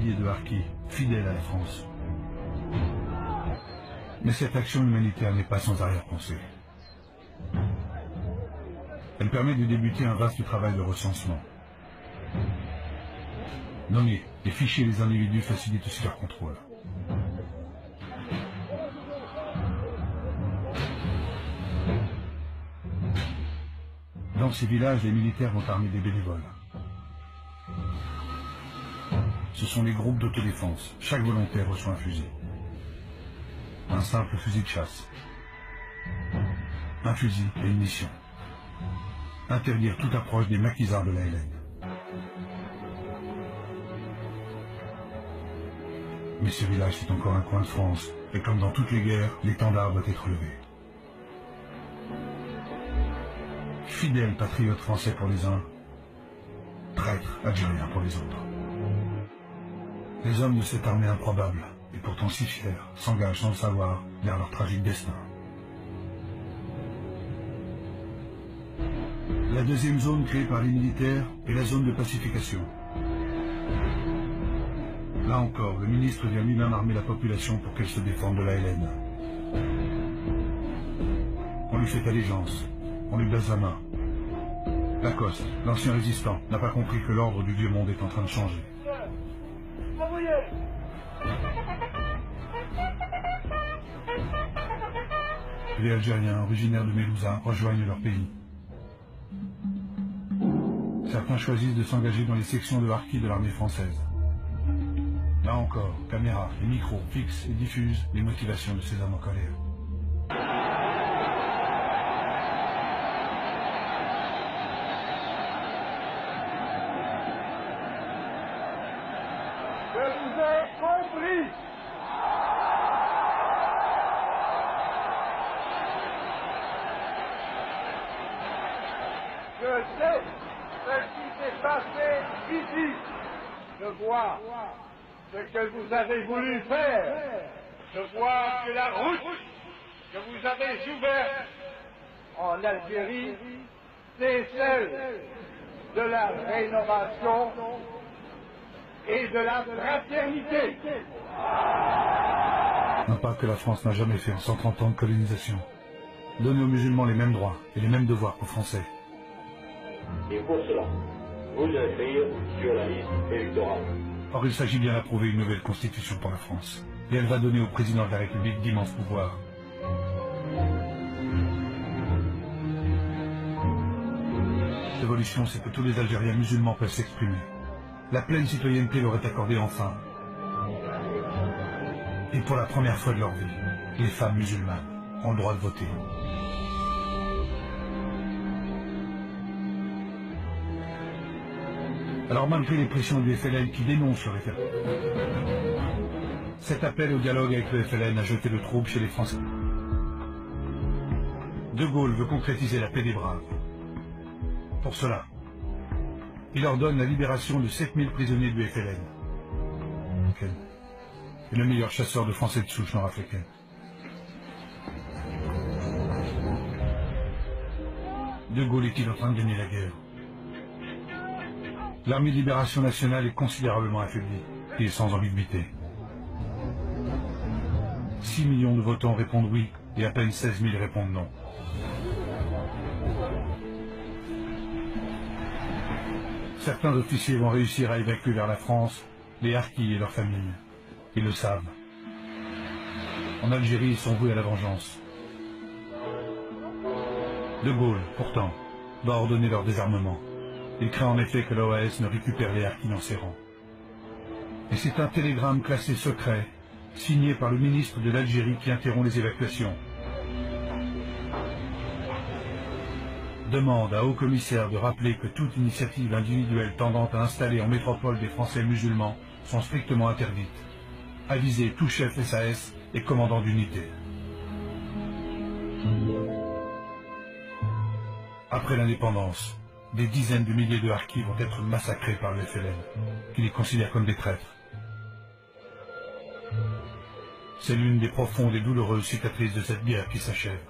milliers de Harkis, fidèles à la France. Mais cette action humanitaire n'est pas sans arrière-pensée. Elle permet de débuter un vaste travail de recensement. Nommer et ficher les individus facilite aussi leur contrôle. Dans ces villages, les militaires vont armer des bénévoles. Ce sont les groupes d'autodéfense. Chaque volontaire reçoit un fusil. Un simple fusil de chasse. Un fusil et une mission. Interdire toute approche des maquisards de la LN. Mais ce village, c'est encore un coin de France. Et comme dans toutes les guerres, l'étendard doit être levé. Fidèles patriotes français pour les uns, traîtres algériens pour les autres. Les hommes de cette armée improbable, et pourtant si fiers, s'engagent sans le savoir vers leur tragique destin. La deuxième zone créée par les militaires est la zone de pacification. Là encore, le ministre vient lui-même armer la population pour qu'elle se défende de la LN. On lui fait allégeance, on lui baise la main. Lacoste, l'ancien résistant, n'a pas compris que l'ordre du vieux monde est en train de changer. Les Algériens, originaires de Mélouza, rejoignent leur pays. Certains choisissent de s'engager dans les sections de harkis de l'armée française. Là encore, caméras et micros fixent et diffusent les motivations de ces hommes en colère. Je vous ai compris. Je sais ce qui s'est passé ici. Je vois ce que vous avez voulu faire. Je vois que la route que vous avez ouverte en Algérie, c'est celle de la rénovation et de la fraternité. Un pas que la France n'a jamais fait en 130 ans de colonisation. Donner aux musulmans les mêmes droits et les mêmes devoirs qu'aux Français. Et pour cela, vous devez écrire sur la liste électorale. Or, il s'agit bien d'approuver une nouvelle constitution pour la France. Et elle va donner au président de la République d'immenses pouvoirs. L'évolution, c'est que tous les Algériens musulmans peuvent s'exprimer. La pleine citoyenneté leur est accordée enfin. Et pour la première fois de leur vie, les femmes musulmanes ont le droit de voter. Alors malgré les pressions du FLN qui dénoncent le référendum, cet appel au dialogue avec le FLN a jeté le trouble chez les Français. De Gaulle veut concrétiser la paix des braves. Pour cela, il ordonne la libération de 7000 prisonniers du FLN. Et le meilleur chasseur de Français de souche nord-africaine. De Gaulle est-il en train de gagner la guerre? L'armée de libération nationale est considérablement affaiblie et sans ambiguïté. 6 millions de votants répondent oui et à peine 16 000 répondent non. Certains officiers vont réussir à évacuer vers la France les harkis et leurs familles. Ils le savent. En Algérie, ils sont voués à la vengeance. De Gaulle, pourtant, doit ordonner leur désarmement. Il craint en effet que l'OAS ne récupère les harkis dans ses rangs. Et c'est un télégramme classé secret, signé par le ministre de l'Algérie qui interrompt les évacuations. Demande à haut-commissaire de rappeler que toute initiative individuelle tendant à installer en métropole des Français musulmans sont strictement interdites. Aviser tout chef SAS et commandant d'unité. Après l'indépendance, des dizaines de milliers de harkis vont être massacrés par le FLN, qui les considère comme des traîtres. C'est l'une des profondes et douloureuses cicatrices de cette guerre qui s'achève.